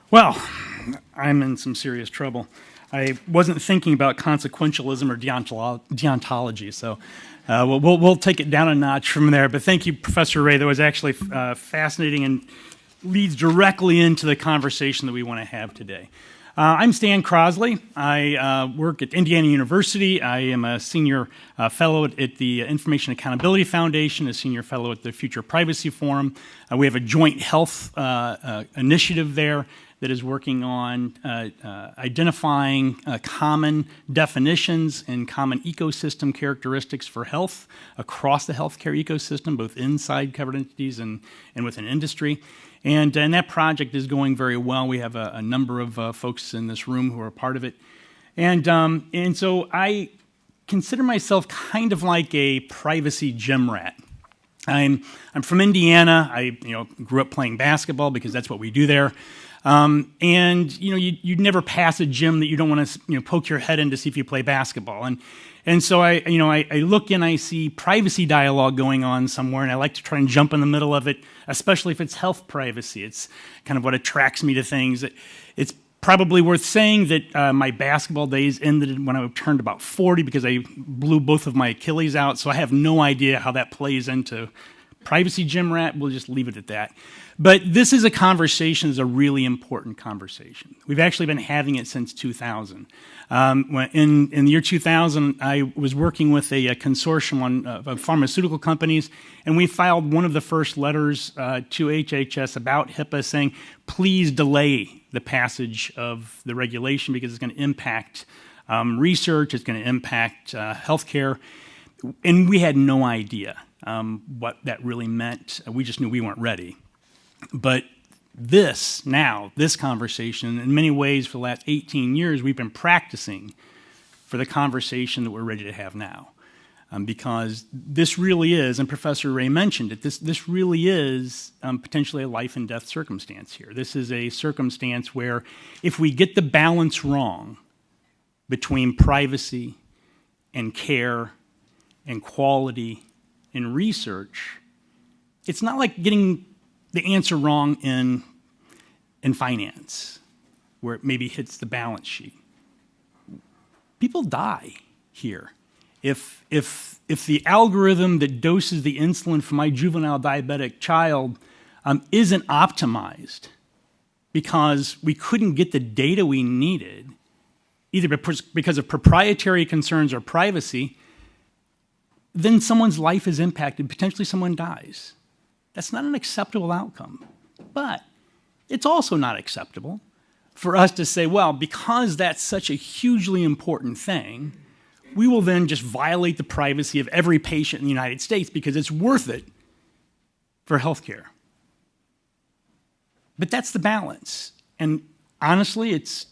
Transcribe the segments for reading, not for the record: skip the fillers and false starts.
Well, I'm in some serious trouble. I wasn't thinking about consequentialism or deontology, so we'll take it down a notch from there. But thank you, Professor Ray. That was actually fascinating and leads directly into the conversation that we want to have today. I'm Stan Crosley. I work at Indiana University. I am a senior fellow at the Information Accountability Foundation, a senior fellow at the Future Privacy Forum. We have a joint health initiative there that is working on identifying common definitions and common ecosystem characteristics for health across the healthcare ecosystem, both inside covered entities and within industry. And that project is going very well. We have a number of folks in this room who are a part of it. And so I consider myself kind of like a privacy gym rat. I'm from Indiana. I grew up playing basketball because that's what we do there. And you'd never pass a gym that you don't want to poke your head in to see if you play basketball. And so I look and I see privacy dialogue going on somewhere, and I like to try and jump in the middle of it, especially if it's health privacy. It's kind of what attracts me to things. It's probably worth saying that my basketball days ended when I turned about 40 because I blew both of my Achilles out, so I have no idea how that plays into privacy gym rat. We'll just leave it at that. But this is a conversation, is a really important conversation. We've actually been having it since 2000. In the year 2000, I was working with a consortium of pharmaceutical companies, and we filed one of the first letters to HHS about HIPAA saying, please delay the passage of the regulation because it's going to impact research, it's going to impact healthcare. And we had no idea what that really meant. We just knew we weren't ready. But this conversation, in many ways for the last 18 years, we've been practicing for the conversation that we're ready to have now. Because this really is, and Professor Ray mentioned it, this really is potentially a life and death circumstance here. This is a circumstance where if we get the balance wrong between privacy and care and quality and research, it's not like getting the answer wrong in finance, where it maybe hits the balance sheet. People die here. If the algorithm that doses the insulin for my juvenile diabetic child isn't optimized because we couldn't get the data we needed, either because of proprietary concerns or privacy, then someone's life is impacted, potentially someone dies. That's not an acceptable outcome. But it's also not acceptable for us to say, well, because that's such a hugely important thing, we will then just violate the privacy of every patient in the United States because it's worth it for healthcare. But that's the balance. And honestly, it's,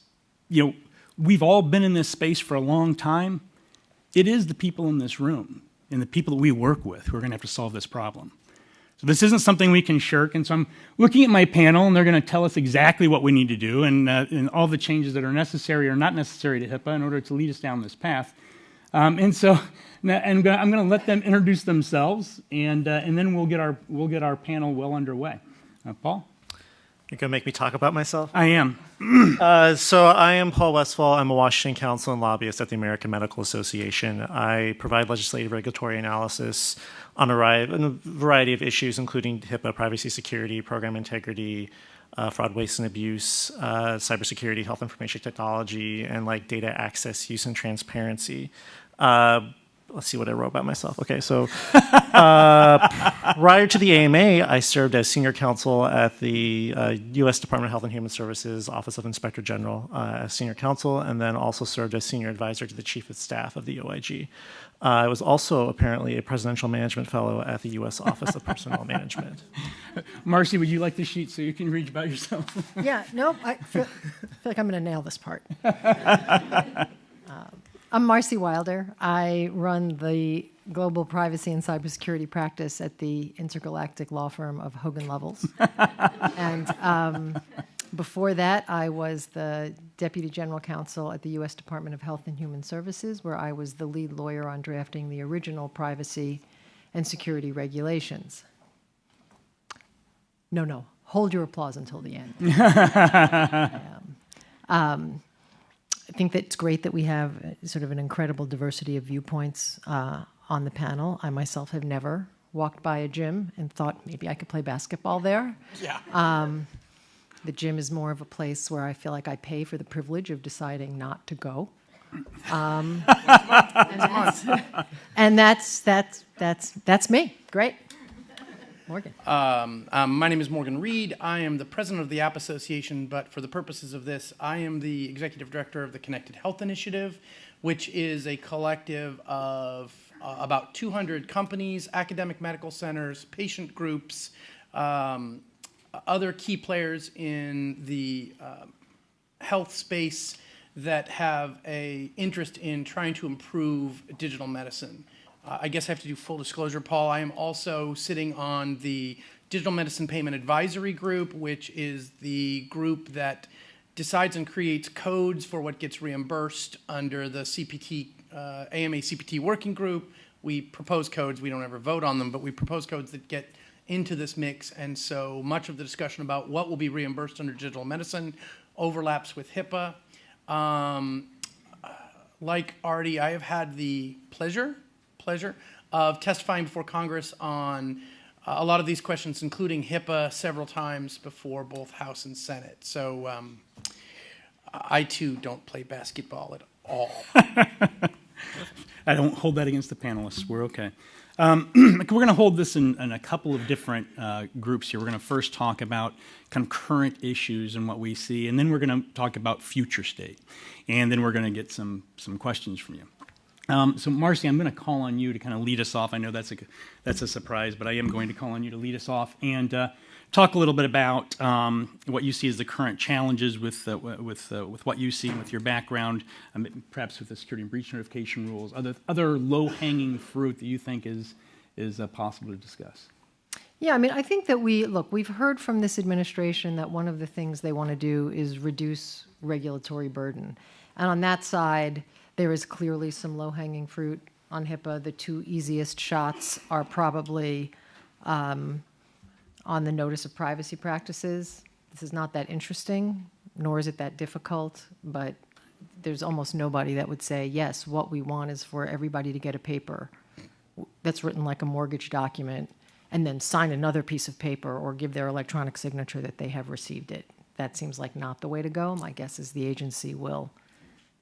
we've all been in this space for a long time. It is the people in this room and the people that we work with who are going to have to solve this problem. So this isn't something we can shirk, and so I'm looking at my panel, and they're going to tell us exactly what we need to do and all the changes that are necessary or not necessary to HIPAA in order to lead us down this path. And so I'm going to let them introduce themselves, and then we'll get our panel well underway. Paul? You're going to make me talk about myself? I am. So I am Paul Westfall. I'm a Washington counsel and lobbyist at the American Medical Association. I provide legislative regulatory analysis on a variety of issues, including HIPAA, privacy, security, program integrity, fraud, waste, and abuse, cybersecurity, health information technology, and data access, use, and transparency. Let's see what I wrote about myself. Okay, so prior to the AMA, I served as senior counsel at the U.S. Department of Health and Human Services Office of Inspector General as senior counsel, and then also served as senior advisor to the chief of staff of the OIG. I was also apparently a presidential management fellow at the U.S. Office of Personnel Management. Marcy, would you like the sheet so you can read about yourself? Yeah, no, I feel like I'm going to nail this part. I'm Marcy Wilder. I run the global privacy and cybersecurity practice at the intergalactic law firm of Hogan Lovells. And before that, I was the Deputy General Counsel at the U.S. Department of Health and Human Services, where I was the lead lawyer on drafting the original privacy and security regulations. No, hold your applause until the end. I think that it's great that we have sort of an incredible diversity of viewpoints on the panel. I myself have never walked by a gym and thought maybe I could play basketball there. Yeah. The gym is more of a place where I feel like I pay for the privilege of deciding not to go. And that's me. Great. Morgan. My name is Morgan Reed. I am the president of the App Association, but for the purposes of this, I am the executive director of the Connected Health Initiative, which is a collective of about 200 companies, academic medical centers, patient groups, other key players in the health space that have an interest in trying to improve digital medicine. I guess I have to do full disclosure, Paul. I am also sitting on the Digital Medicine Payment Advisory Group, which is the group that decides and creates codes for what gets reimbursed under the CPT, AMA CPT working group. We propose codes. We don't ever vote on them, but we propose codes that get into this mix. And so much of the discussion about what will be reimbursed under digital medicine overlaps with HIPAA. Like Artie, I have had the pleasure of testifying before Congress on a lot of these questions, including HIPAA, several times before both House and Senate. So I, too, don't play basketball at all. I don't hold that against the panelists. We're okay. We're going to hold this in a couple of different groups here. We're going to first talk about kind of current issues and what we see, and then we're going to talk about future state. And then we're going to get some questions from you. So, Marcy, I'm going to call on you to kind of lead us off. I know that's a surprise, but I am going to call on you to lead us off and talk a little bit about what you see as the current challenges with what you see and with your background, perhaps with the security and breach notification rules, other low-hanging fruit that you think is possible to discuss. Yeah, I mean, I think that we've heard from this administration that one of the things they want to do is reduce regulatory burden. And on that side, there is clearly some low-hanging fruit on HIPAA. The two easiest shots are probably on the notice of privacy practices. This is not that interesting, nor is it that difficult, but there's almost nobody that would say, yes, what we want is for everybody to get a paper that's written like a mortgage document and then sign another piece of paper or give their electronic signature that they have received it. That seems like not the way to go. My guess is the agency will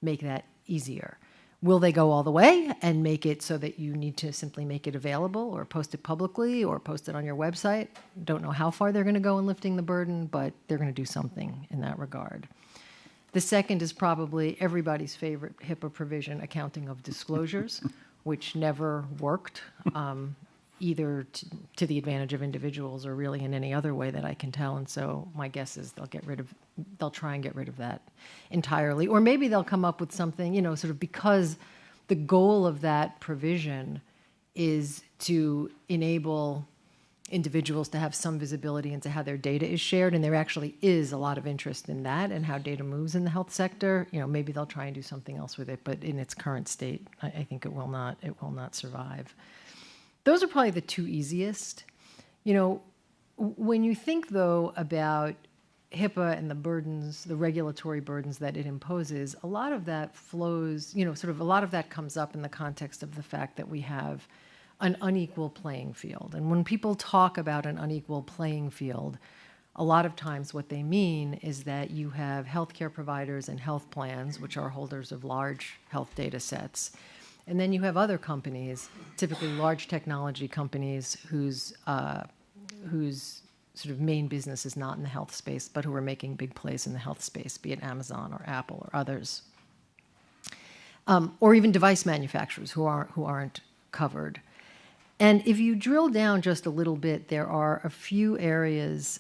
make that easier. Will they go all the way and make it so that you need to simply make it available or post it publicly or post it on your website? Don't know how far they're going to go in lifting the burden, but they're going to do something in that regard. The second is probably everybody's favorite HIPAA provision, accounting of disclosures, which never worked either to the advantage of individuals or really in any other way that I can tell. And so my guess is they'll try and get rid of that entirely. Or maybe they'll come up with something, sort of because the goal of that provision is to enable individuals to have some visibility into how their data is shared, and there actually is a lot of interest in that and how data moves in the health sector. Maybe they'll try and do something else with it, but in its current state, I think it will not survive. Those are probably the two easiest. When you think, though, about HIPAA and the burdens, the regulatory burdens that it imposes, a lot of that flows, a lot of that comes up in the context of the fact that we have an unequal playing field. And when people talk about an unequal playing field, a lot of times what they mean is that you have healthcare providers and health plans, which are holders of large health data sets. And then you have other companies, typically large technology companies, whose sort of main business is not in the health space, but who are making big plays in the health space, be it Amazon or Apple or others. Or even device manufacturers who aren't covered. And if you drill down just a little bit, there are a few areas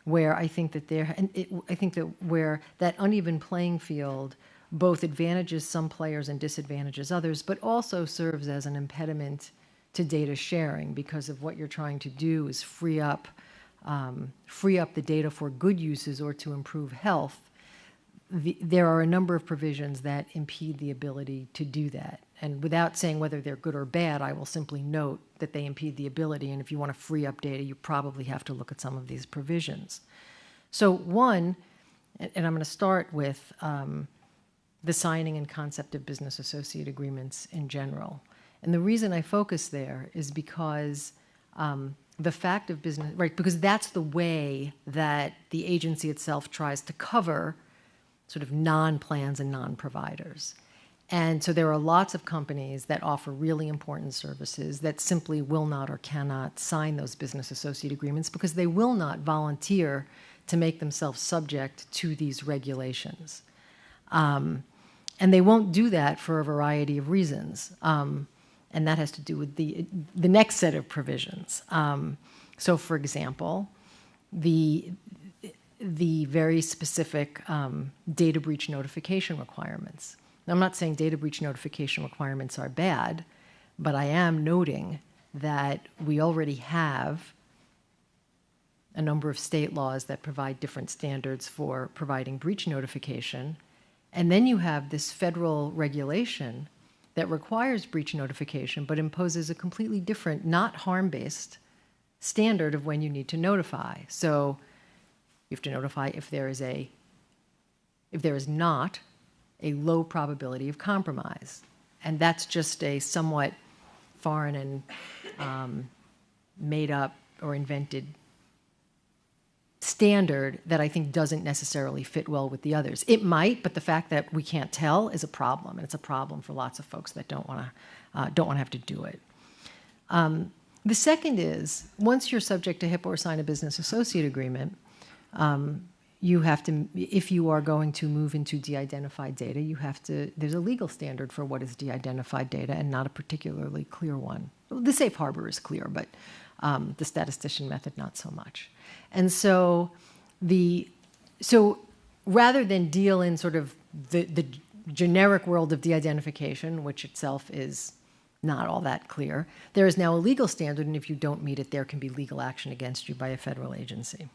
where I think that where that uneven playing field both advantages some players and disadvantages others, but also serves as an impediment to data sharing, because of what you're trying to do is free up the data for good uses or to improve health. there are a number of provisions that impede the ability to do that. And without saying whether they're good or bad, I will simply note that they impede the ability. And if you want to free up data, you probably have to look at some of these provisions. So one, and I'm going to start with the signing and concept of business associate agreements in general. And the reason I focus there is because the fact of business, right, because that's the way that the agency itself tries to cover sort of non-plans and non-providers. And so there are lots of companies that offer really important services that simply will not or cannot sign those business associate agreements because they will not volunteer to make themselves subject to these regulations. And they won't do that for a variety of reasons. And that has to do with the next set of provisions. So, for example, the very specific data breach notification requirements. Now, I'm not saying data breach notification requirements are bad, but I am noting that we already have a number of state laws that provide different standards for providing breach notification. And then you have this federal regulation that requires breach notification but imposes a completely different, not harm-based standard of when you need to notify. So you have to notify if there is not a low probability of compromise. And that's just a somewhat foreign and made up or invented standard that I think doesn't necessarily fit well with the others. It might, but the fact that we can't tell is a problem, and it's a problem for lots of folks that don't want to have to do it. The second is, once you're subject to HIPAA or sign a business associate agreement, you have to, if you are going to move into de-identified data, you have to, there's a legal standard for what is de-identified data and not a particularly clear one. The safe harbor is clear, but the statistician method, not so much. And so rather than deal in sort of the generic world of de-identification, which itself is not all that clear, there is now a legal standard, and if you don't meet it, there can be legal action against you by a federal agency.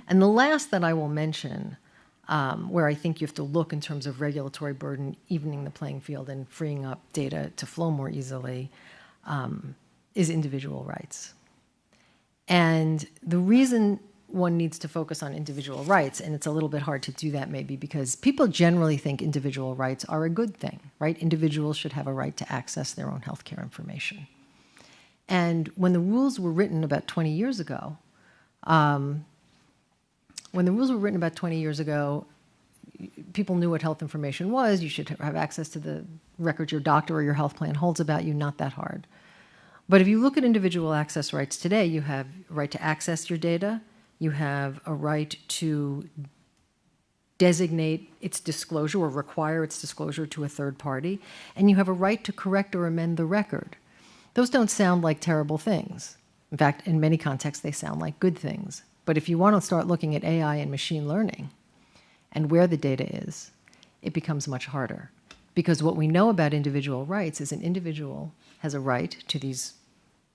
And the last that I will mention, where I think you have to look in terms of regulatory burden, evening the playing field and freeing up data to flow more easily, is individual rights. And the reason one needs to focus on individual rights, and it's a little bit hard to do that maybe because people generally think individual rights are a good thing, right? Individuals should have a right to access their own healthcare information. And when the rules were written about 20 years ago, people knew what health information was. You should have access to the records your doctor or your health plan holds about you, not that hard. But if you look at individual access rights today, you have a right to access your data, you have a right to designate its disclosure or require its disclosure to a third party, and you have a right to correct or amend the record. Those don't sound like terrible things. In fact, in many contexts, they sound like good things. But if you want to start looking at AI and machine learning and where the data is, it becomes much harder. Because what we know about individual rights is an individual has a right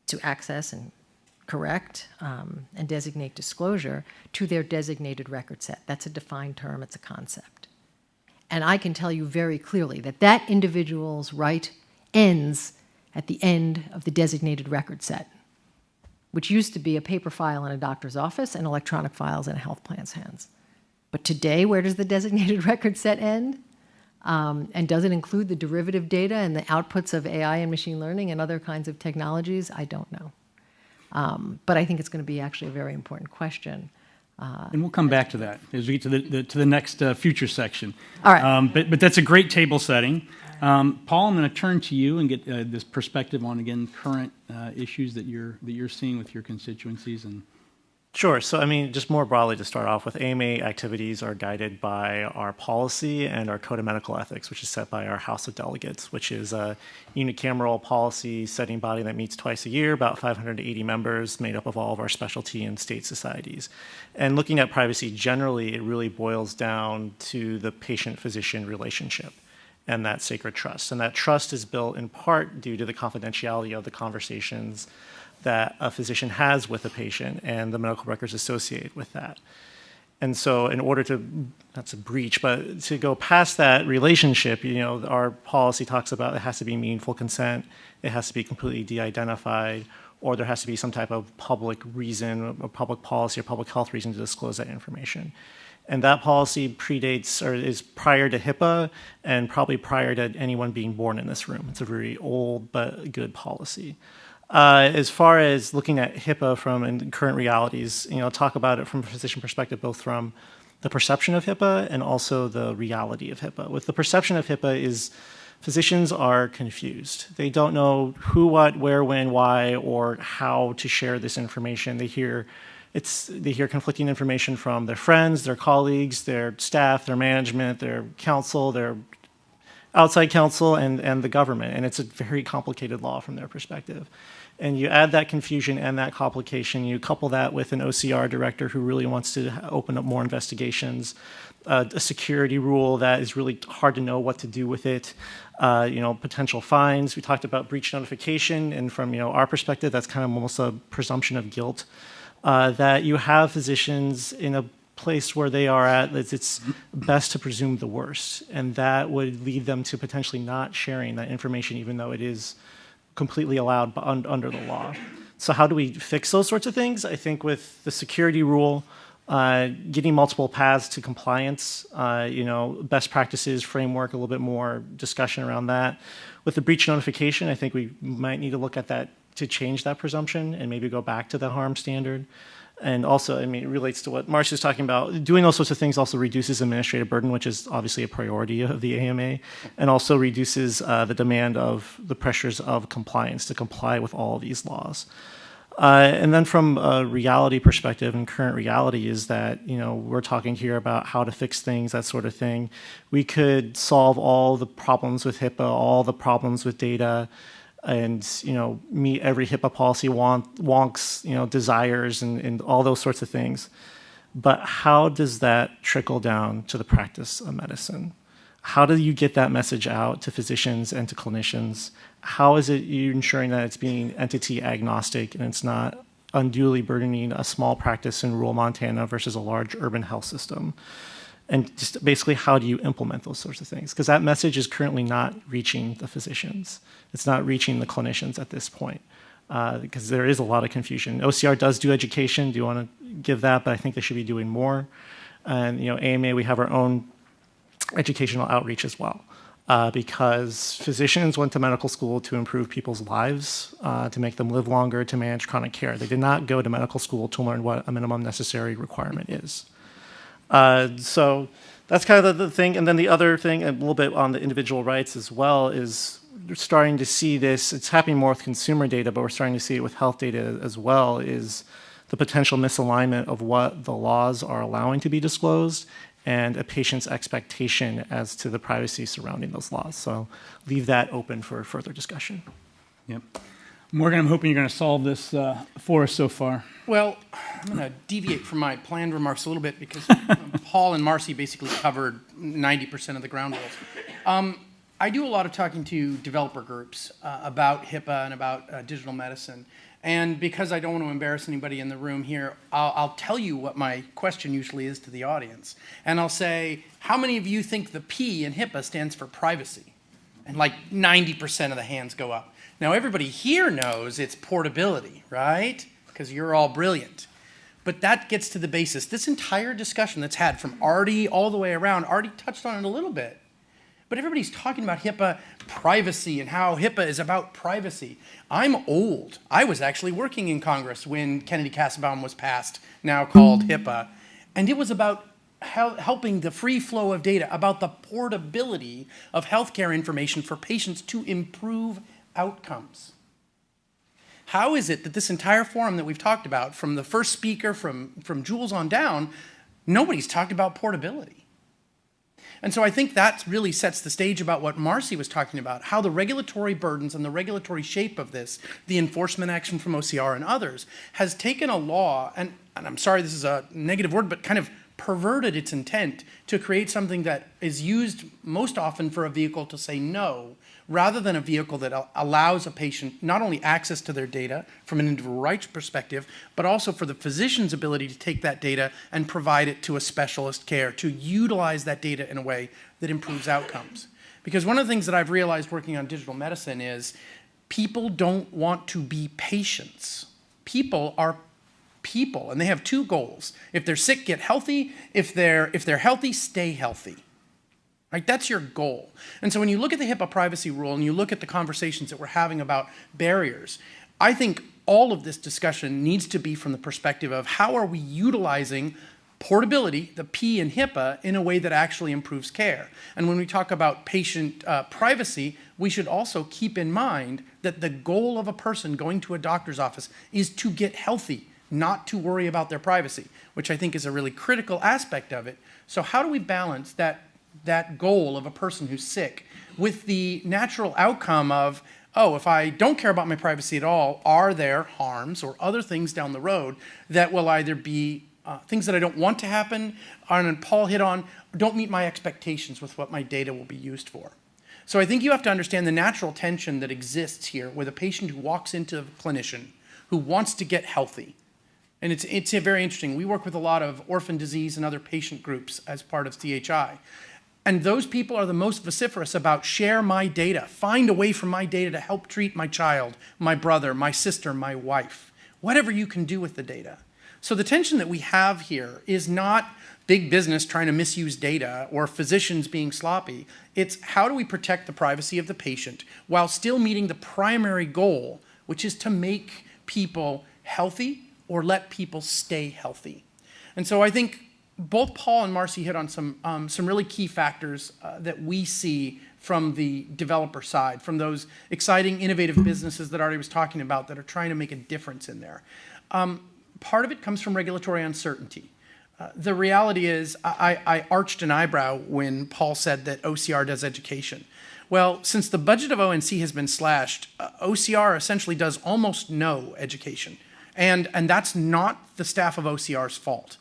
to access and correct and designate disclosure to their designated record set. That's a defined term, it's a concept. And I can tell you very clearly that that individual's right ends at the end of the designated record set, which used to be a paper file in a doctor's office and electronic files in a health plan's hands. But today, where does the designated record set end? And does it include the derivative data and the outputs of AI and machine learning and other kinds of technologies? I don't know. But I think it's going to be actually a very important question. And we'll come back to that as we get to the next future section. All right. But that's a great table setting. Paul, I'm going to turn to you and get this perspective on, again, current issues that you're seeing with your constituencies. And Sure. So, I mean, just more broadly to start off with, AMA activities are guided by our policy and our Code of Medical Ethics, which is set by our House of Delegates, which is a unicameral policy setting body that meets twice a year, about 580 members, made up of all of our specialty and state societies. And looking at privacy generally, it really boils down to the patient-physician relationship and that sacred trust. And that trust is built in part due to the confidentiality of the conversations that a physician has with a patient and the medical records associated with that. And so in order to, that's a breach, but to go past that relationship, our policy talks about it has to be meaningful consent, it has to be completely de-identified, or there has to be some type of public reason, or public policy, or public health reason to disclose that information. And that policy predates, or is prior to HIPAA, and probably prior to anyone being born in this room. It's a very old but good policy. As far as looking at HIPAA from current realities, talk about it from a physician perspective, both from the perception of HIPAA and also the reality of HIPAA. With the perception of HIPAA is physicians are confused. They don't know who, what, where, when, why, or how to share this information. They hear conflicting information from their friends, their colleagues, their staff, their management, their counsel, their outside counsel, and the government. And it's a very complicated law from their perspective. And you add that confusion and that complication, you couple that with an OCR director who really wants to open up more investigations, a security rule that is really hard to know what to do with it, potential fines. We talked about breach notification, and from our perspective, that's kind of almost a presumption of guilt. That you have physicians in a place where they are at, it's best to presume the worst, and that would lead them to potentially not sharing that information, even though it is completely allowed under the law. So how do we fix those sorts of things? I think with the security rule, getting multiple paths to compliance, best practices framework, a little bit more discussion around that. With the breach notification, I think we might need to look at that to change that presumption and maybe go back to the harm standard. And also, it relates to what Marcy was talking about. Doing those sorts of things also reduces administrative burden, which is obviously a priority of the AMA, and also reduces the demand of the pressures of compliance to comply with all of these laws. And then from a reality perspective, and current reality is that, we're talking here about how to fix things, that sort of thing. We could solve all the problems with HIPAA, all the problems with data, and meet every HIPAA policy wonks, desires, and all those sorts of things. But how does that trickle down to the practice of medicine? How do you get that message out to physicians and to clinicians? How is it you ensuring that it's being entity agnostic and it's not unduly burdening a small practice in rural Montana versus a large urban health system? And just basically, how do you implement those sorts of things? Because that message is currently not reaching the physicians. It's not reaching the clinicians at this point, because there is a lot of confusion. OCR does do education. Do you want to give that? But I think they should be doing more. And AMA, we have our own educational outreach as well, because physicians went to medical school to improve people's lives, to make them live longer, to manage chronic care. They did not go to medical school to learn what a minimum necessary requirement is. So that's kind of the thing. And then the other thing, a little bit on the individual rights as well, is we're starting to see this. It's happening more with consumer data, but we're starting to see it with health data as well, is the potential misalignment of what the laws are allowing to be disclosed and a patient's expectation as to the privacy surrounding those laws. So leave that open for further discussion. Yep. Morgan, I'm hoping you're going to solve this for us so far. Well, I'm going to deviate from my planned remarks a little bit because Paul and Marcy basically covered 90% of the ground rules. I do a lot of talking to developer groups about HIPAA and about digital medicine. And because I don't want to embarrass anybody in the room here, I'll tell you what my question usually is to the audience. And I'll say, how many of you think the P in HIPAA stands for privacy? And like 90% of the hands go up. Now, everybody here knows it's portability, right? Because you're all brilliant. But that gets to the basis. This entire discussion that's had from Artie all the way around, Artie touched on it a little bit. But everybody's talking about HIPAA privacy and how HIPAA is about privacy. I'm old. I was actually working in Congress when Kennedy-Kassebaum was passed, now called HIPAA. And it was about helping the free flow of data, about the portability of healthcare information for patients to improve outcomes. How is it that this entire forum that we've talked about, from the first speaker, from Jules on down, nobody's talked about portability? And so I think that really sets the stage about what Marcy was talking about, how the regulatory burdens and the regulatory shape of this, the enforcement action from OCR and others, has taken a law, and I'm sorry this is a negative word, but kind of perverted its intent to create something that is used most often for a vehicle to say no, rather than a vehicle that allows a patient not only access to their data from an individual rights perspective, but also for the physician's ability to take that data and provide it to a specialist care, to utilize that data in a way that improves outcomes. Because one of the things that I've realized working on digital medicine is people don't want to be patients. People are people, and they have two goals. If they're sick, get healthy. If they're healthy, stay healthy. Right? That's your goal. And so when you look at the HIPAA Privacy Rule and you look at the conversations that we're having about barriers, I think all of this discussion needs to be from the perspective of how are we utilizing portability, the P in HIPAA, in a way that actually improves care. And when we talk about patient privacy, we should also keep in mind that the goal of a person going to a doctor's office is to get healthy, not to worry about their privacy, which I think is a really critical aspect of it. So how do we balance that goal of a person who's sick with the natural outcome of, oh, if I don't care about my privacy at all, are there harms or other things down the road that will either be things that I don't want to happen, and Paul hit on, don't meet my expectations with what my data will be used for. So I think you have to understand the natural tension that exists here with a patient who walks into a clinician who wants to get healthy. And it's very interesting. We work with a lot of orphan disease and other patient groups as part of CHI. And those people are the most vociferous about share my data, find a way for my data to help treat my child, my brother, my sister, my wife, whatever you can do with the data. So the tension that we have here is not big business trying to misuse data or physicians being sloppy. It's how do we protect the privacy of the patient while still meeting the primary goal, which is to make people healthy or let people stay healthy. And so I think both Paul and Marcy hit on some really key factors that we see from the developer side, from those exciting, innovative businesses that Artie was talking about that are trying to make a difference in there. Part of it comes from regulatory uncertainty. The reality is I arched an eyebrow when Paul said that OCR does education. Well, since the budget of ONC has been slashed, OCR essentially does almost no education. And that's not the staff of OCR's fault.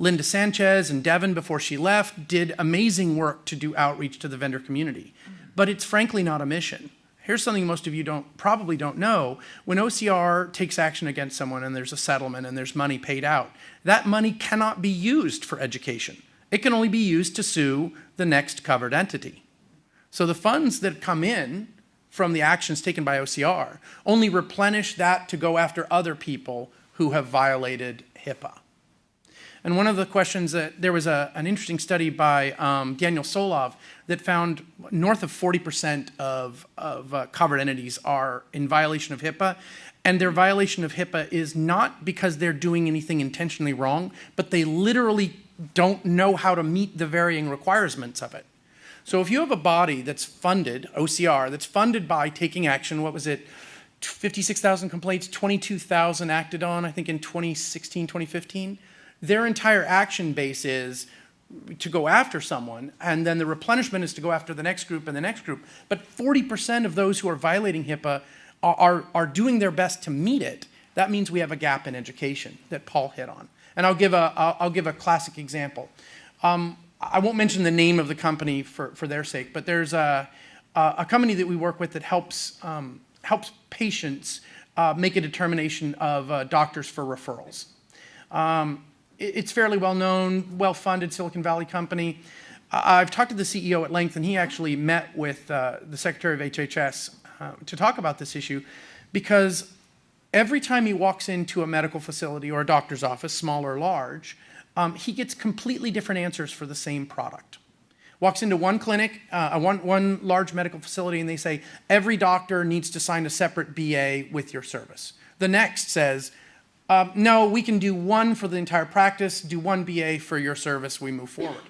Linda Sanchez and Devin, before she left, did amazing work to do outreach to the vendor community. But it's frankly not a mission. Here's something most of you probably don't know. When OCR takes action against someone and there's a settlement and there's money paid out, that money cannot be used for education. It can only be used to sue the next covered entity. So the funds that come in from the actions taken by OCR only replenish that to go after other people who have violated HIPAA. And one of the questions that there was an interesting study by Daniel Solov that found north of 40% of covered entities are in violation of HIPAA. And their violation of HIPAA is not because they're doing anything intentionally wrong, but they literally don't know how to meet the varying requirements of it. So if you have a body that's funded, OCR, that's funded by taking action, what was it, 56,000 complaints, 22,000 acted on, I think in 2016, 2015, their entire action base is to go after someone, and then the replenishment is to go after the next group and the next group. But 40% of those who are violating HIPAA are doing their best to meet it. That means we have a gap in education that Paul hit on. And I'll give a classic example. I won't mention the name of the company for their sake, but there's a company that we work with that helps patients make a determination of doctors for referrals. It's fairly well-known, well-funded Silicon Valley company. I've talked to the CEO at length, and he actually met with the Secretary of HHS to talk about this issue, because every time he walks into a medical facility or a doctor's office, small or large, he gets completely different answers for the same product. Walks into one clinic, one large medical facility, and they say, every doctor needs to sign a separate BA with your service. The next says, no, we can do one for the entire practice, do one BA for your service, we move forward.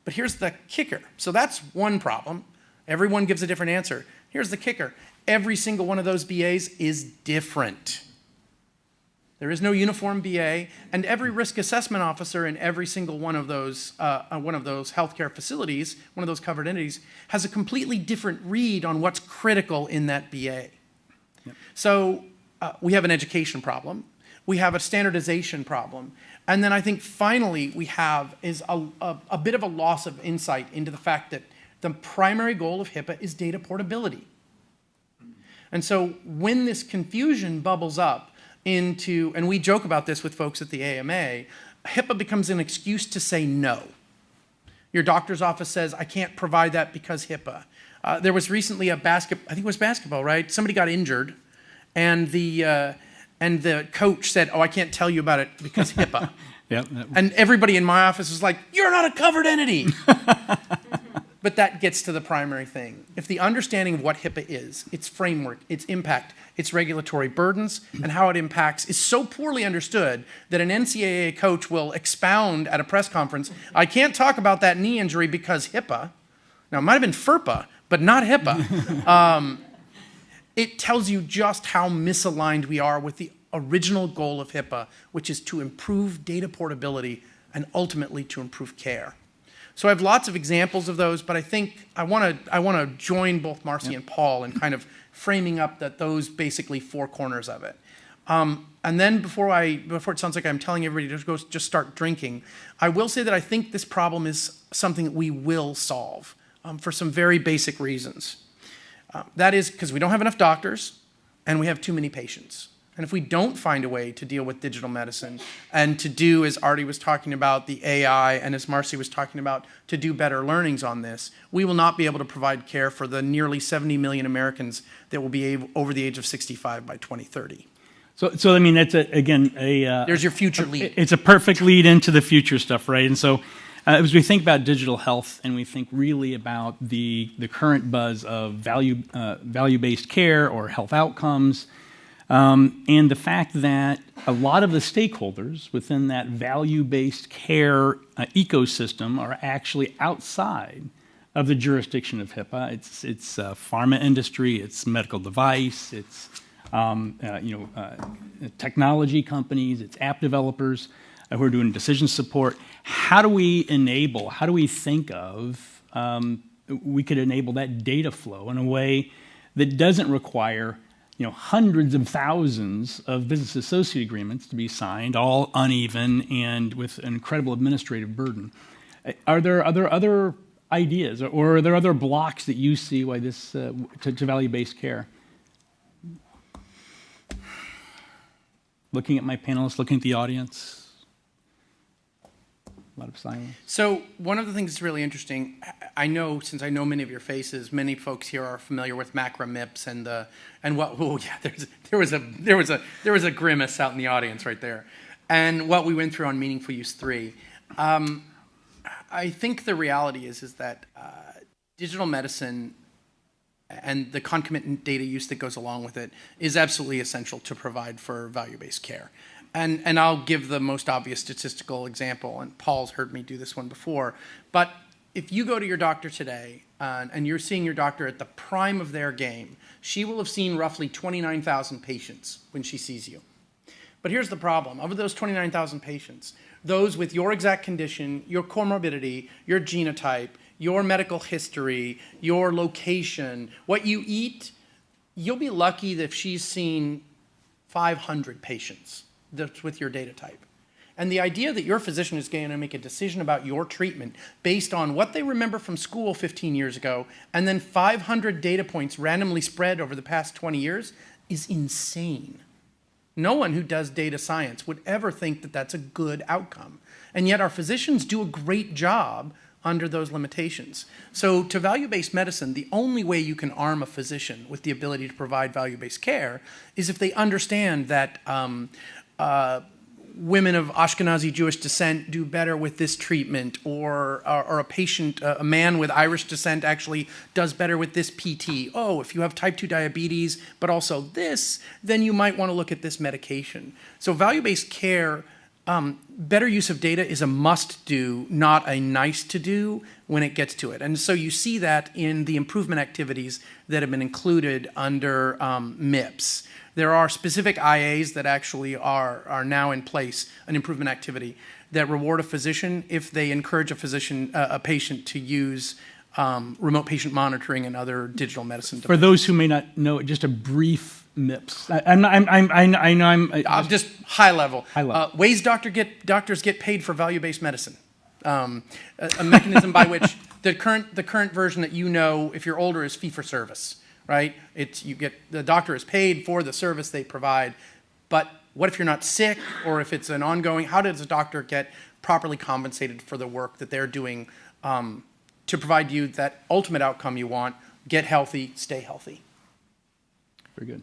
But here's the kicker. So that's one problem. Everyone gives a different answer. Here's the kicker. Every single one of those BAs is different. There is no uniform BA, and every risk assessment officer in every single one of those healthcare facilities, one of those covered entities, has a completely different read on what's critical in that BA. Yep. So we have an education problem. We have a standardization problem. And then I think finally we have is a bit of a loss of insight into the fact that the primary goal of HIPAA is data portability. And so when this confusion bubbles up into, and we joke about this with folks at the AMA, HIPAA becomes an excuse to say no. Your doctor's office says, I can't provide that because HIPAA. There was recently I think it was basketball, right? Somebody got injured, and the coach said, oh, I can't tell you about it because HIPAA. Yep. And everybody in my office was like, you're not a covered entity. But that gets to the primary thing. If the understanding of what HIPAA is, its framework, its impact, its regulatory burdens, and how it impacts is so poorly understood that an NCAA coach will expound at a press conference, I can't talk about that knee injury because HIPAA. Now, it might have been FERPA, but not HIPAA. It tells you just how misaligned we are with the original goal of HIPAA, which is to improve data portability and ultimately to improve care. So I have lots of examples of those, but I think I want to join both Marcy and Paul in kind of framing up those basically four corners of it. And then before it sounds like I'm telling everybody to go just start drinking, I will say that I think this problem is something that we will solve for some very basic reasons. That is because we don't have enough doctors and we have too many patients. And if we don't find a way to deal with digital medicine and to do, as Artie was talking about, the AI, and as Marcy was talking about, to do better learnings on this, we will not be able to provide care for the nearly 70 million Americans that will be over the age of 65 by 2030. So I mean, that's, there's your future lead. It's a perfect lead into the future stuff, right? And so as we think about digital health and we think really about the current buzz of value-based care or health outcomes, and the fact that a lot of the stakeholders within that value-based care ecosystem are actually outside of the jurisdiction of HIPAA. It's pharma industry, it's medical device, it's technology companies, it's app developers who are doing decision support. How do we think of, we could enable that data flow in a way that doesn't require hundreds of thousands of business associate agreements to be signed, all uneven and with an incredible administrative burden. Are there other ideas, or are there other blocks that you see why this to value-based care? Looking at my panelists, looking at the audience. A lot of silence. So one of the things that's really interesting, since I know many of your faces, many folks here are familiar with macro MIPS there was a grimace out in the audience right there, and what we went through on Meaningful Use 3. I think the reality is that digital medicine and the concomitant data use that goes along with it is absolutely essential to provide for value-based care. And I'll give the most obvious statistical example, and Paul's heard me do this one before, but if you go to your doctor today and you're seeing your doctor at the prime of their game, she will have seen roughly 29,000 patients when she sees you. But here's the problem. Of those 29,000 patients, those with your exact condition, your comorbidity, your genotype, your medical history, your location, what you eat, you'll be lucky that if she's seen 500 patients that's with your data type. And the idea that your physician is going to make a decision about your treatment based on what they remember from school 15 years ago and then 500 data points randomly spread over the past 20 years is insane. No one who does data science would ever think that that's a good outcome. And yet our physicians do a great job under those limitations. So to value-based medicine, the only way you can arm a physician with the ability to provide value-based care is if they understand that women of Ashkenazi Jewish descent do better with this treatment, or a patient, a man with Irish descent actually does better with this PT. Oh, if you have type 2 diabetes, but also this, then you might want to look at this medication. So value-based care, better use of data is a must-do, not a nice-to-do when it gets to it. And so you see that in the improvement activities that have been included under MIPS. There are specific IAs that actually are now in place, an improvement activity, that reward a physician if they encourage a patient to use remote patient monitoring and other digital medicine. For those who may not know, just a brief MIPS. I know I'm Just high level. High level. Ways doctors get paid for value-based medicine. A mechanism by which the current version that you know, if you're older, is fee-for-service, right? The doctor is paid for the service they provide, but what if you're not sick, or if it's an ongoing? How does a doctor get properly compensated for the work that they're doing to provide you that ultimate outcome you want? Get healthy, stay healthy. very good.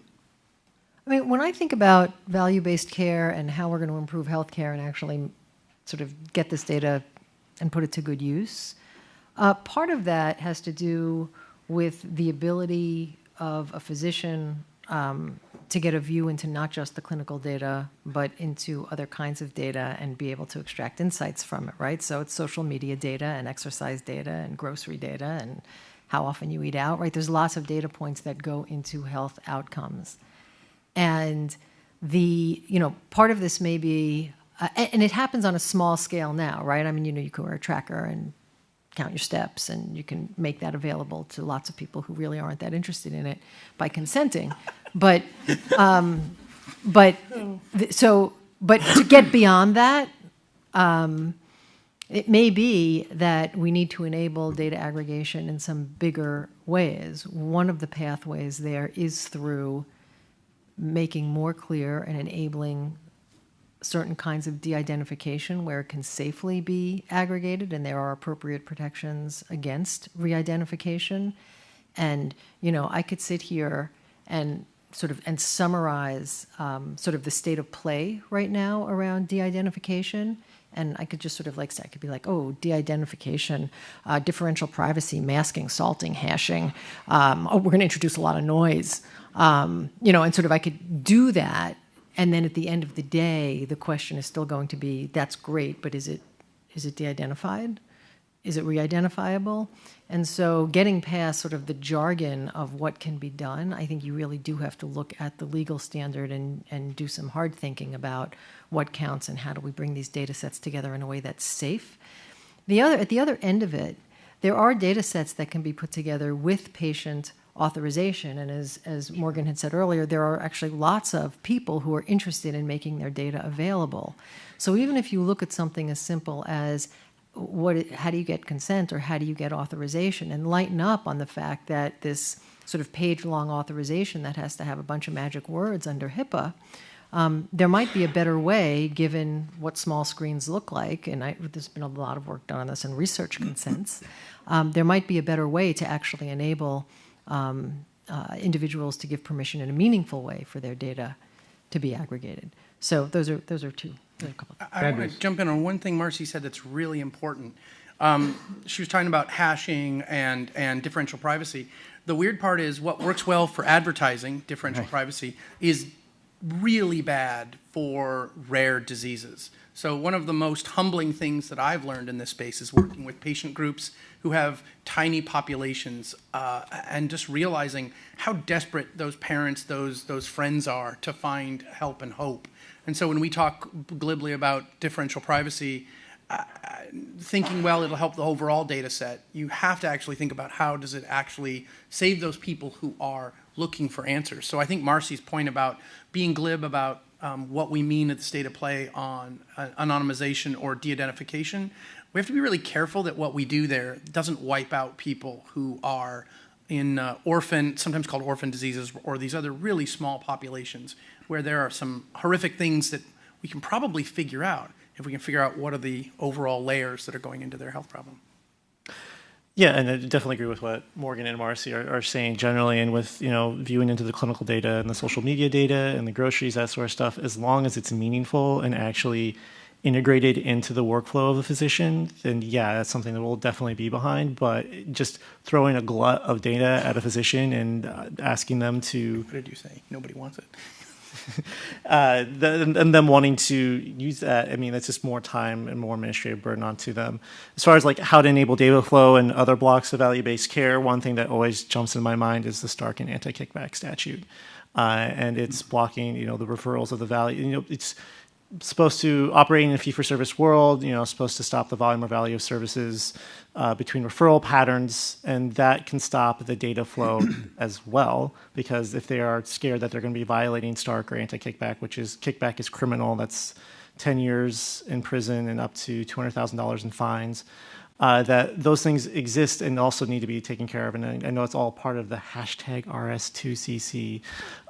I mean, when I think about value-based care and how we're going to improve healthcare and actually sort of get this data and put it to good use, part of that has to do with the ability of a physician to get a view into not just the clinical data, but into other kinds of data and be able to extract insights from it, right? So it's social media data and exercise data and grocery data and how often you eat out, right? There's lots of data points that go into health outcomes. And part of this may be, and it happens on a small scale now, right? I mean, you can wear a tracker and count your steps, and you can make that available to lots of people who really aren't that interested in it by consenting. But to get beyond that, it may be that we need to enable data aggregation in some bigger ways. One of the pathways there is through making more clear and enabling certain kinds of de-identification where it can safely be aggregated, and there are appropriate protections against re-identification. And I could sit here and summarize sort of the state of play right now around de-identification. And I could just sort of say, I could be like, oh, de-identification, differential privacy, masking, salting, hashing. We're going to introduce a lot of noise. And sort of I could do that. And then at the end of the day, the question is still going to be, that's great, but is it de-identified? Is it re-identifiable? And so getting past sort of the jargon of what can be done, I think you really do have to look at the legal standard and do some hard thinking about what counts and how do we bring these data sets together in a way that's safe. At the other end of it, there are data sets that can be put together with patient authorization. And as Morgan had said earlier, there are actually lots of people who are interested in making their data available. So even if you look at something as simple as how do you get consent or how do you get authorization, and lighten up on the fact that this sort of page-long authorization that has to have a bunch of magic words under HIPAA, there might be a better way, given what small screens look like, and there's been a lot of work done on this in research consents, there might be a better way to actually enable individuals to give permission in a meaningful way for their data to be aggregated. So those are two. I want to jump in on one thing Marcy said that's really important. She was talking about hashing and differential privacy. The weird part is what works well for advertising, differential privacy, is really bad for rare diseases. So one of the most humbling things that I've learned in this space is working with patient groups who have tiny populations and just realizing how desperate those parents, those friends are to find help and hope. And so when we talk glibly about differential privacy, thinking, well, it'll help the overall data set, you have to actually think about how does it actually save those people who are looking for answers. So I think Marcy's point about being glib about what we mean at the state of play on anonymization or de-identification, we have to be really careful that what we do there doesn't wipe out people who are in sometimes called orphan diseases, or these other really small populations where there are some horrific things that we can probably figure out if we can figure out what are the overall layers that are going into their health problem. Yeah, and I definitely agree with what Morgan and Marcy are saying generally, and with viewing into the clinical data and the social media data and the groceries, that sort of stuff. As long as it's meaningful and actually integrated into the workflow of a physician, then yeah, that's something that we'll definitely be behind. But just throwing a glut of data at a physician and asking them to— What did you say? Nobody wants it. And them wanting to use that, I mean, that's just more time and more administrative burden onto them. As far as how to enable data flow and other blocks of value-based care, one thing that always jumps in my mind is the Stark and Anti-Kickback statute, and it's blocking, the referrals of the value. supposed to operate in a fee-for-service world, supposed to stop the volume or value of services between referral patterns, and that can stop the data flow as well, because if they are scared that they're going to be violating Stark or anti-kickback, which is kickback is criminal, that's 10 years in prison and up to $200,000 in fines, that those things exist and also need to be taken care of. And I know it's all part of the hashtag RS2CC,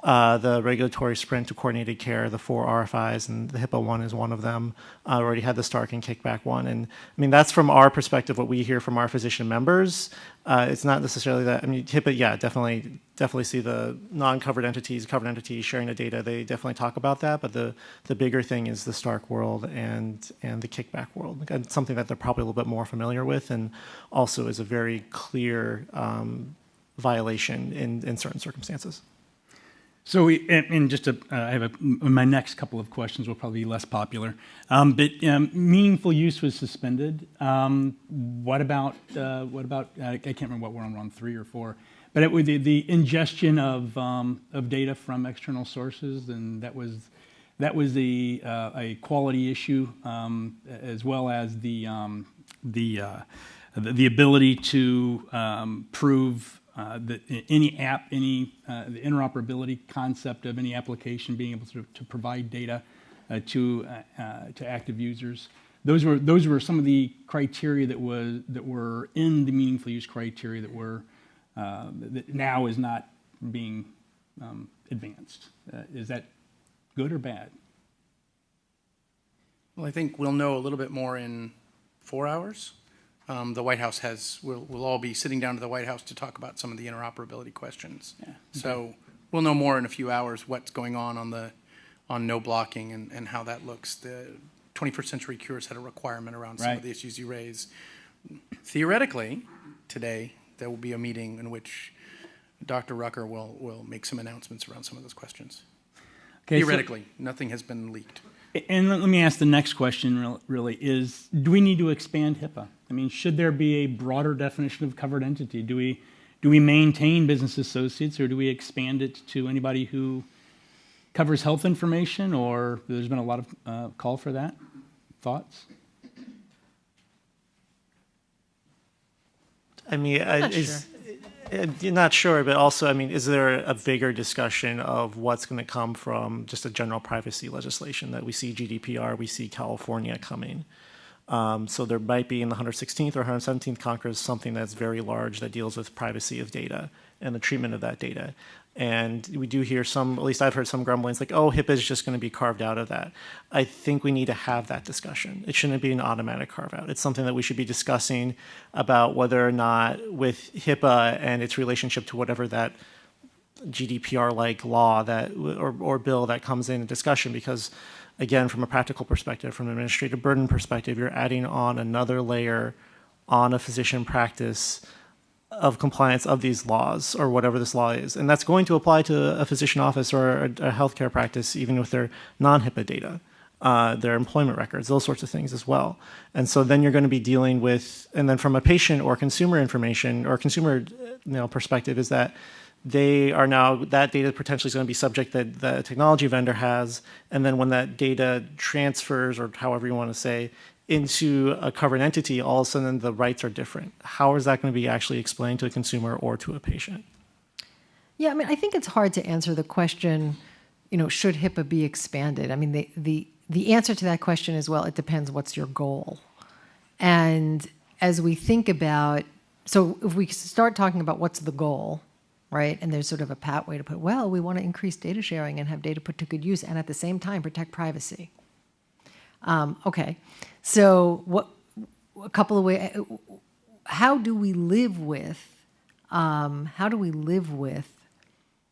the regulatory sprint to coordinated care, the 4 RFIs, and the HIPAA one is one of them. Already had the Stark and kickback one. And I mean, that's from our perspective, what we hear from our physician members. It's not necessarily that, I mean, HIPAA, yeah, definitely see the non-covered entities, covered entities sharing the data. They definitely talk about that, but the bigger thing is the Stark world and the kickback world. And something that they're probably a little bit more familiar with, and also is a very clear violation in certain circumstances. So, I have my next couple of questions will probably be less popular. But meaningful use was suspended. What about? I can't remember what we're on 3 or 4. But it was the ingestion of data from external sources, and that was a quality issue, as well as the ability to prove that any app, the interoperability concept of any application being able to provide data to active users. Those were some of the criteria that were in the meaningful use criteria that now is not being advanced. Is that good or bad? Well, I think we'll know a little bit more in 4 hours. The White House we'll all be sitting down to the White House to talk about some of the interoperability questions. Yeah. Okay. So we'll know more in a few hours what's going on no blocking and how that looks. The 21st Century Cures had a requirement around some of the issues you raise. Theoretically, today there will be a meeting in which Dr. Rucker will make some announcements around some of those questions. Okay, theoretically, nothing has been leaked. And let me ask the next question, really, is do we need to expand HIPAA? I mean, should there be a broader definition of covered entity? Do we maintain business associates, or do we expand it to anybody who covers health information, or there's been a lot of call for that? Thoughts? I mean, you're not sure, but also, I mean, is there a bigger discussion of what's going to come from just a general privacy legislation that we see GDPR, we see California coming? So there might be in the 116th or 117th Congress something that's very large that deals with privacy of data and the treatment of that data. And we do hear at least I've heard some grumblings like, oh, HIPAA is just going to be carved out of that. I think we need to have that discussion. It shouldn't be an automatic carve out. It's something that we should be discussing about whether or not with HIPAA and its relationship to whatever that GDPR-like law or bill that comes in discussion, because again, from a practical perspective, from an administrative burden perspective, you're adding on another layer on a physician practice of compliance of these laws or whatever this law is. And that's going to apply to a physician office or a healthcare practice, even with their non-HIPAA data, their employment records, those sorts of things as well. And so then you're going to be dealing with, and then from a patient or consumer information or consumer perspective is that they are now, that data potentially is going to be subject that the technology vendor has, and then when that data transfers, or however you want to say, into a covered entity, all of a sudden the rights are different. How is that going to be actually explained to a consumer or to a patient? Yeah, I mean, I think it's hard to answer the question, should HIPAA be expanded? I mean, the answer to that question is, well, it depends what's your goal. And as we think about, so if we start talking about what's the goal, right? And there's sort of a pat way to put, well, we want to increase data sharing and have data put to good use and at the same time protect privacy. Okay, so a couple of ways, how do we live with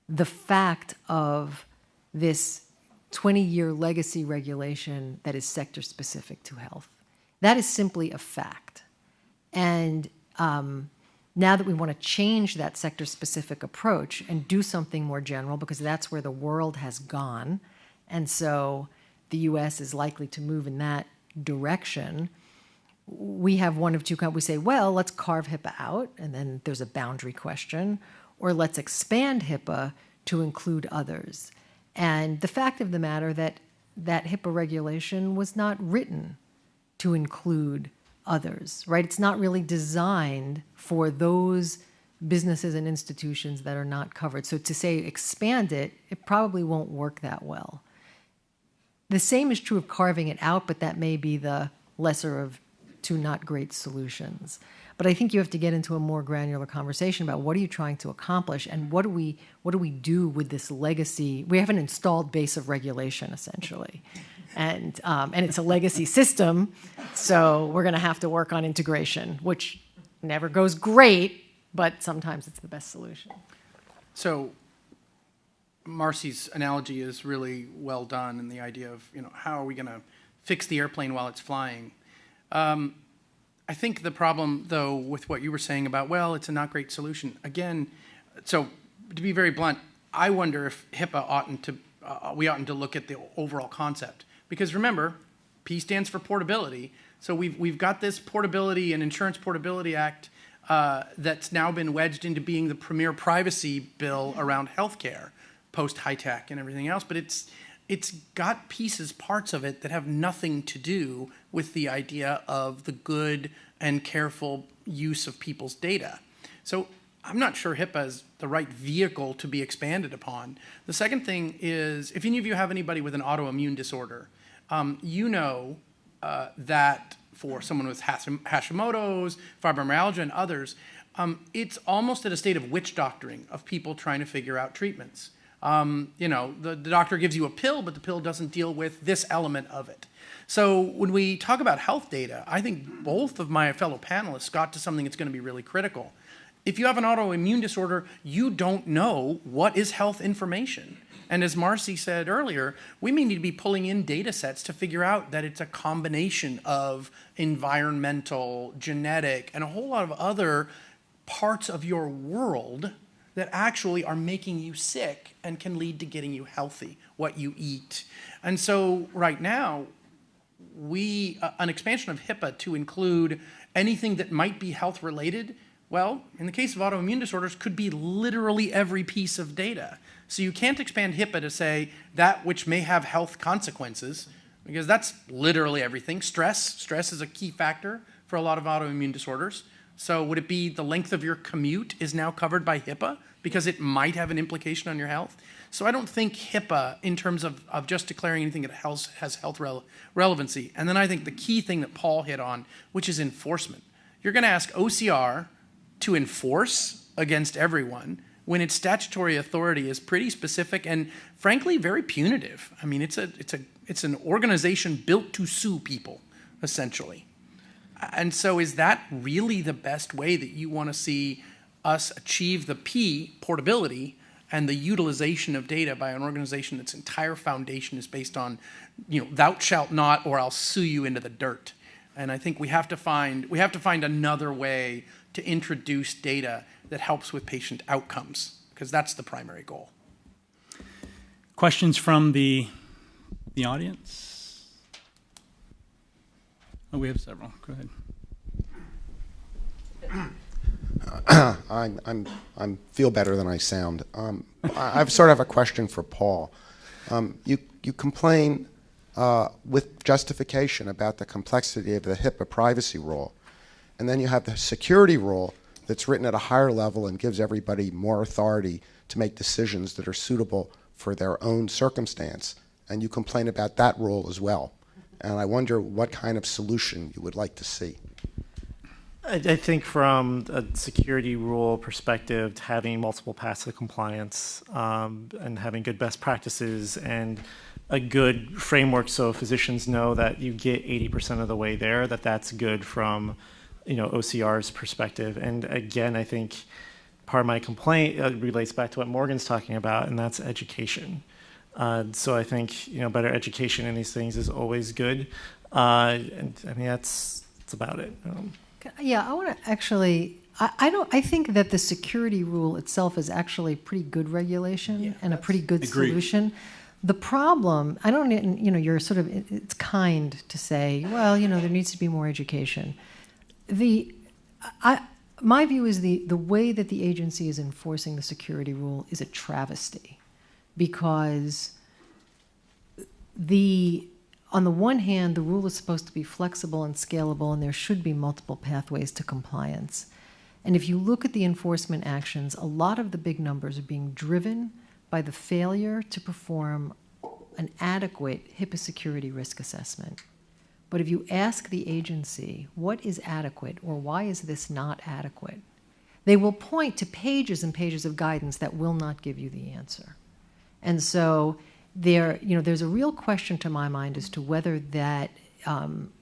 the fact of this 20-year legacy regulation that is sector specific to health? That is simply a fact. And now that we want to change that sector-specific approach and do something more general, because that's where the world has gone, and so the U.S. is likely to move in that direction, we have one of two kinds. We say, well, let's carve HIPAA out, and then there's a boundary question, or let's expand HIPAA to include others. And the fact of the matter that that HIPAA regulation was not written to include others, right? It's not really designed for those businesses and institutions that are not covered. So to say expand it, it probably won't work that well. The same is true of carving it out, but that may be the lesser of two not great solutions. But I think you have to get into a more granular conversation about what are you trying to accomplish and what do we do with this legacy? We have an installed base of regulation, essentially. And it's a legacy system, so we're going to have to work on integration, which never goes great, but sometimes it's the best solution. So Marcy's analogy is really well done, and the idea of, how are we going to fix the airplane while it's flying? I think the problem, though, with what you were saying about, well, it's a not great solution. Again, so to be very blunt, I wonder if HIPAA we oughtn't to look at the overall concept. Because remember, P stands for portability. So we've got this Portability and Insurance Portability Act that's now been wedged into being the premier privacy bill around healthcare, post-high-tech and everything else. But it's got parts of it that have nothing to do with the idea of the good and careful use of people's data. So I'm not sure HIPAA is the right vehicle to be expanded upon. The second thing is, if any of you have anybody with an autoimmune disorder, that for someone with Hashimoto's, fibromyalgia, and others, it's almost at a state of witch doctoring of people trying to figure out treatments. The doctor gives you a pill, but the pill doesn't deal with this element of it. So when we talk about health data, I think both of my fellow panelists got to something that's going to be really critical. If you have an autoimmune disorder, you don't know what is health information. And as Marcy said earlier, we may need to be pulling in data sets to figure out that it's a combination of environmental, genetic, and a whole lot of other parts of your world that actually are making you sick and can lead to getting you healthy, what you eat. And so right now, an expansion of HIPAA to include anything that might be health related, well, in the case of autoimmune disorders, could be literally every piece of data. So you can't expand HIPAA to say that which may have health consequences, because that's literally everything. Stress is a key factor for a lot of autoimmune disorders. So would it be the length of your commute is now covered by HIPAA because it might have an implication on your health? So I don't think HIPAA, in terms of just declaring anything that has health relevancy. And then I think the key thing that Paul hit on, which is enforcement. You're going to ask OCR to enforce against everyone when its statutory authority is pretty specific and, frankly, very punitive. I mean, it's an organization built to sue people, essentially. And so is that really the best way that you want to see us achieve the P, portability, and the utilization of data by an organization that's entire foundation is based on, thou shalt not, or I'll sue you into the dirt? And I think we have to find another way to introduce data that helps with patient outcomes, because that's the primary goal. Questions from the audience? Oh, we have several. Go ahead. I'm feel better than I sound. I've sort of a question for Paul. You complain with justification about the complexity of the HIPAA Privacy Rule, and then you have the security rule that's written at a higher level and gives everybody more authority to make decisions that are suitable for their own circumstance. And you complain about that rule as well. And I wonder what kind of solution you would like to see. I think from a security rule perspective, having multiple paths to compliance and having good best practices and a good framework so physicians know that you get 80% of the way there, that's good from OCR's perspective. And again, I think part of my complaint relates back to what Morgan's talking about, and that's education. So I think better education in these things is always good. And I mean that's about it. Yeah, I want to actually. I think that the security rule itself is actually pretty good regulation and a pretty good solution. The problem, I don't, you're sort of, it's kind to say, well, there needs to be more education. My view is the way that the agency is enforcing the security rule is a travesty, because On the one hand, the rule is supposed to be flexible and scalable, and there should be multiple pathways to compliance. And if you look at the enforcement actions, a lot of the big numbers are being driven by the failure to perform an adequate HIPAA security risk assessment. But if you ask the agency, what is adequate, or why is this not adequate, they will point to pages and pages of guidance that will not give you the answer. And so there's a real question to my mind as to whether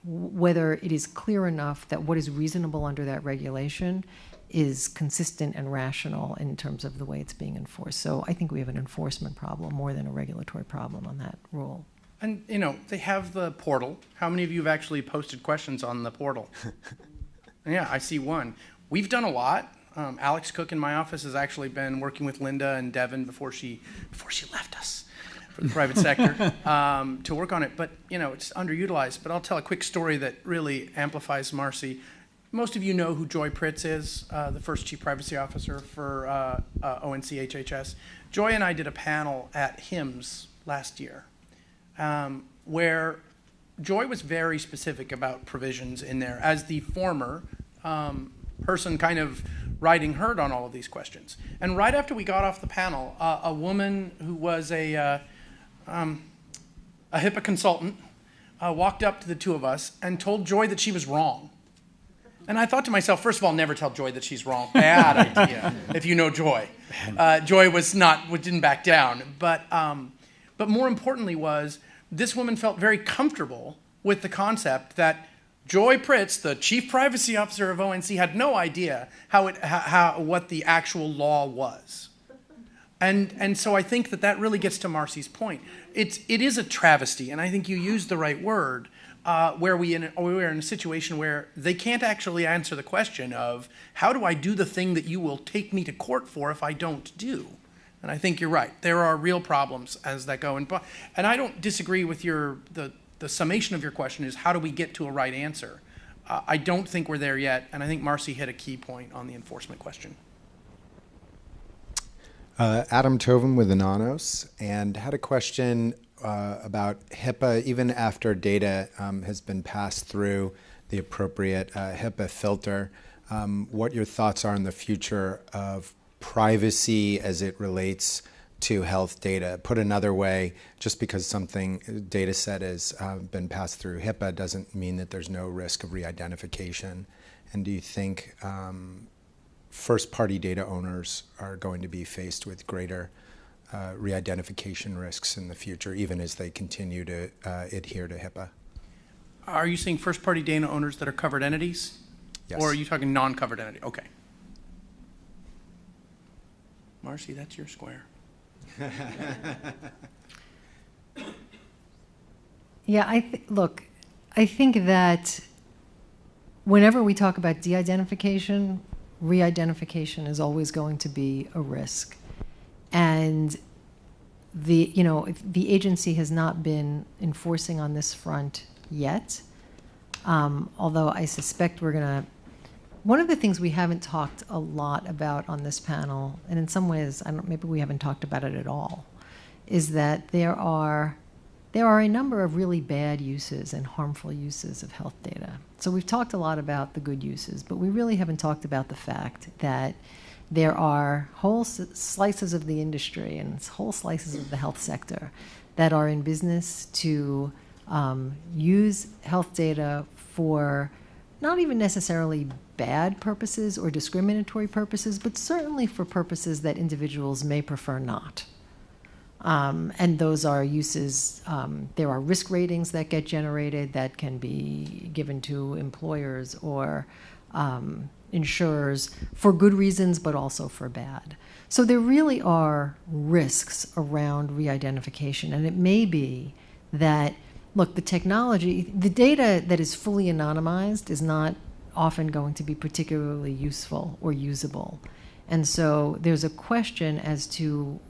whether it is clear enough that what is reasonable under that regulation is consistent and rational in terms of the way it's being enforced. So I think we have an enforcement problem more than a regulatory problem on that rule. And, they have the portal. How many of you have actually posted questions on the portal? Yeah, I see one. We've done a lot. Alex Cook in my office has actually been working with Linda and Devin before she left us for the private sector to work on it. But, it's underutilized. But I'll tell a quick story that really amplifies Marcy. Most of you know who Joy Pritz is, the first Chief Privacy Officer for ONC HHS. Joy and I did a panel at HIMSS last year where Joy was very specific about provisions in there as the former person kind of riding herd on all of these questions. And right after we got off the panel, a woman who was a HIPAA consultant walked up to the two of us and told Joy that she was wrong. And I thought to myself, first of all, never tell Joy that she's wrong. Bad idea, if you know Joy. Joy didn't back down. But more importantly this woman felt very comfortable with the concept that Joy Pritz, the Chief Privacy Officer of ONC, had no idea what the actual law was. And so I think that really gets to Marcy's point. It is a travesty, and I think you used the right word, where we're in a situation where they can't actually answer the question of, how do I do the thing that you will take me to court for if I don't do? And I think you're right. There are real problems as that go. And I don't disagree with the summation of your question is, how do we get to a right answer? I don't think we're there yet, and I think Marcy hit a key point on the enforcement question. Adam Tovin with Ananos, and had a question about HIPAA, even after data has been passed through the appropriate HIPAA filter, what your thoughts are in the future of privacy as it relates to health data. Put another way, just because something data set has been passed through HIPAA doesn't mean that there's no risk of re-identification. And do you think first-party data owners are going to be faced with greater re-identification risks in the future, even as they continue to adhere to HIPAA? Are you saying first-party data owners that are covered entities? Yes. Or are you talking non-covered entity? Okay. Marcy, that's your square. Yeah, I think that whenever we talk about de-identification, re-identification is always going to be a risk. And the agency has not been enforcing on this front yet, although I suspect we're going to. One of the things we haven't talked a lot about on this panel, and in some ways, maybe we haven't talked about it at all, is that there are a number of really bad uses and harmful uses of health data. So we've talked a lot about the good uses, but we really haven't talked about the fact that there are whole slices of the industry and whole slices of the health sector that are in business to use health data for not even necessarily bad purposes or discriminatory purposes, but certainly for purposes that individuals may prefer not. And those are uses, there are risk ratings that get generated that can be given to employers or insurers for good reasons, but also for bad. So there really are risks around re-identification, and it may be that, look, the technology, the data that is fully anonymized is not often going to be particularly useful or usable. And so there's a question as to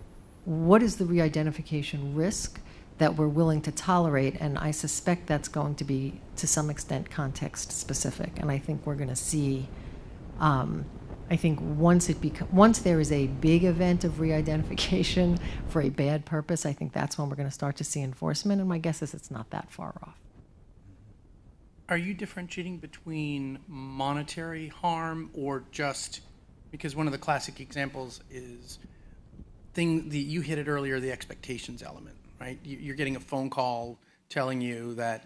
what is the re-identification risk that we're willing to tolerate, and I suspect that's going to be, to some extent, context specific. And I think we're going to see I think once there is a big event of re-identification for a bad purpose, I think that's when we're going to start to see enforcement, and my guess is it's not that far off. Are you differentiating between monetary harm or just, because one of the classic examples is you hit it earlier, the expectations element, right? You're getting a phone call telling you that,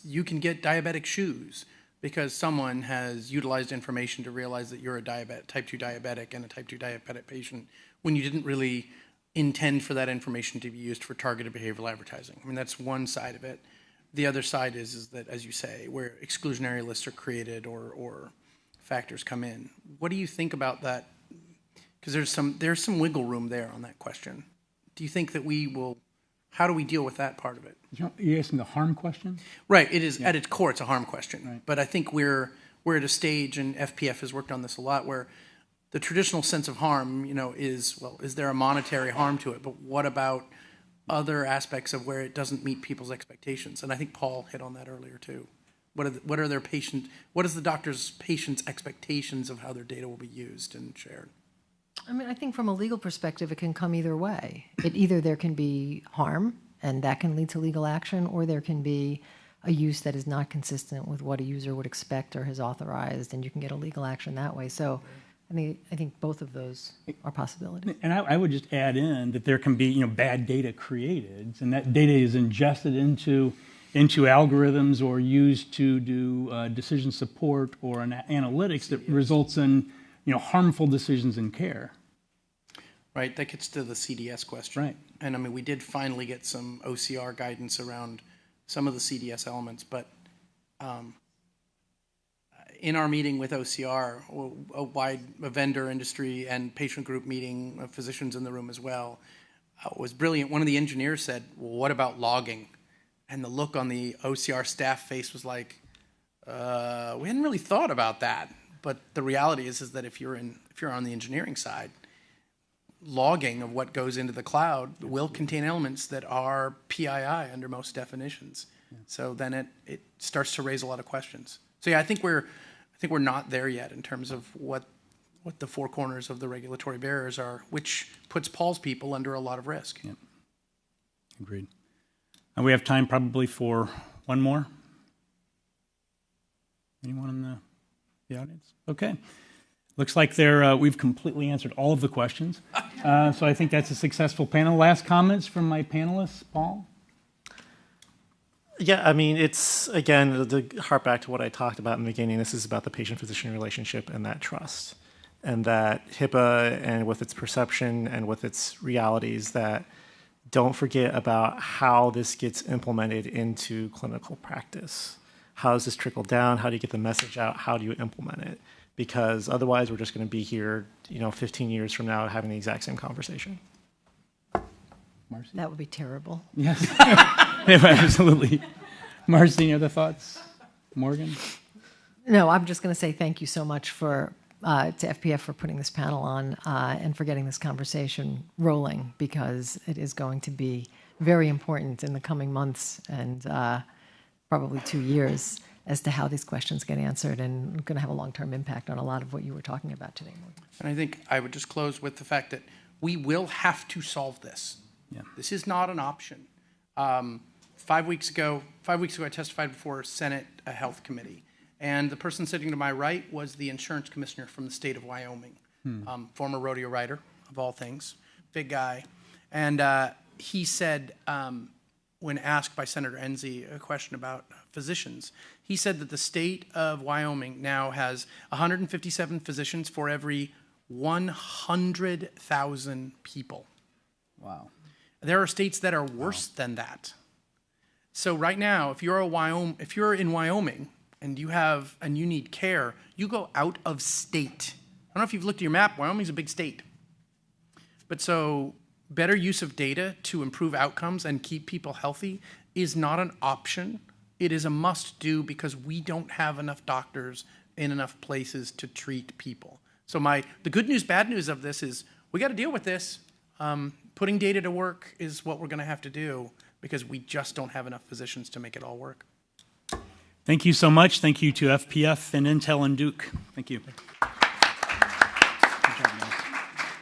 you can get diabetic shoes because someone has utilized information to realize that you're a type 2 diabetic and a type 2 diabetic patient when you didn't really intend for that information to be used for targeted behavioral advertising. I mean, that's one side of it. The other side is that, as you say, where exclusionary lists are created or factors come in. What do you think about that? Because there's some wiggle room there on that question. Do you think that how do we deal with that part of it? You're asking the harm question? Right. It is, at its core, it's a harm question. Right. But I think we're at a stage, and FPF has worked on this a lot, where the traditional sense of harm, is there a monetary harm to it? But what about other aspects of where it doesn't meet people's expectations? And I think Paul hit on that earlier too. What is the doctor's patient's expectations of how their data will be used and shared? I mean, I think from a legal perspective, it can come either way. Either there can be harm, and that can lead to legal action, or there can be a use that is not consistent with what a user would expect or has authorized, and you can get a legal action that way. So I think both of those are possibilities. And I would just add in that there can be bad data created, and that data is ingested into algorithms or used to do decision support or an analytics that results in harmful decisions in care. Right, that gets to the CDS question. Right. And I mean, we did finally get some OCR guidance around some of the CDS elements, but in our meeting with OCR, a vendor, industry, and patient group meeting, physicians in the room as well, was brilliant. One of the engineers said, well, what about logging? And the look on the OCR staff face was like, we hadn't really thought about that. But the reality is that if you're on the engineering side, logging of what goes into the cloud will contain elements that are PII under most definitions. Yeah. So then it starts to raise a lot of questions. So yeah, I think we're not there yet in terms of what the four corners of the regulatory barriers are, which puts Paul's people under a lot of risk. Yep. Agreed. And we have time probably for one more. Anyone in the audience? Okay. Looks like we've completely answered all of the questions. So I think that's a successful panel. Last comments from my panelists, Paul? Yeah, I mean, it's, again, to harp back to what I talked about in the beginning, this is about the patient-physician relationship and that trust. And that HIPAA, and with its perception and with its realities, that don't forget about how this gets implemented into clinical practice. How does this trickle down? How do you get the message out? How do you implement it? Because otherwise we're just going to be here, 15 years from now having the exact same conversation. Marcy? That would be terrible. Yes, absolutely. Marcy, any other thoughts? Morgan? No, I'm just going to say thank you so much to FPF for putting this panel on and for getting this conversation rolling, because it is going to be very important in the coming months and probably 2 years as to how these questions get answered, and going to have a long-term impact on a lot of what you were talking about today, Morgan. And I think I would just close with the fact that we will have to solve this. Yeah. This is not an option. 5 weeks ago, I testified before Senate Health Committee, and the person sitting to my right was the insurance commissioner from the state of Wyoming, former rodeo rider, of all things, big guy. And he said, when asked by Senator Enzi a question about physicians, he said that the state of Wyoming now has 157 physicians for every 100,000 people. Wow. There are states that are worse than that. So right now, if you're in Wyoming and you need care, you go out of state. I don't know if you've looked at your map. Wyoming's a big state. But so better use of data to improve outcomes and keep people healthy is not an option. It is a must-do, because we don't have enough doctors in enough places to treat people. So the good news, bad news of this is we got to deal with this. Putting data to work is what we're going to have to do, because we just don't have enough physicians to make it all work. Thank you so much. Thank you to FPF and Intel and Duke. Thank you.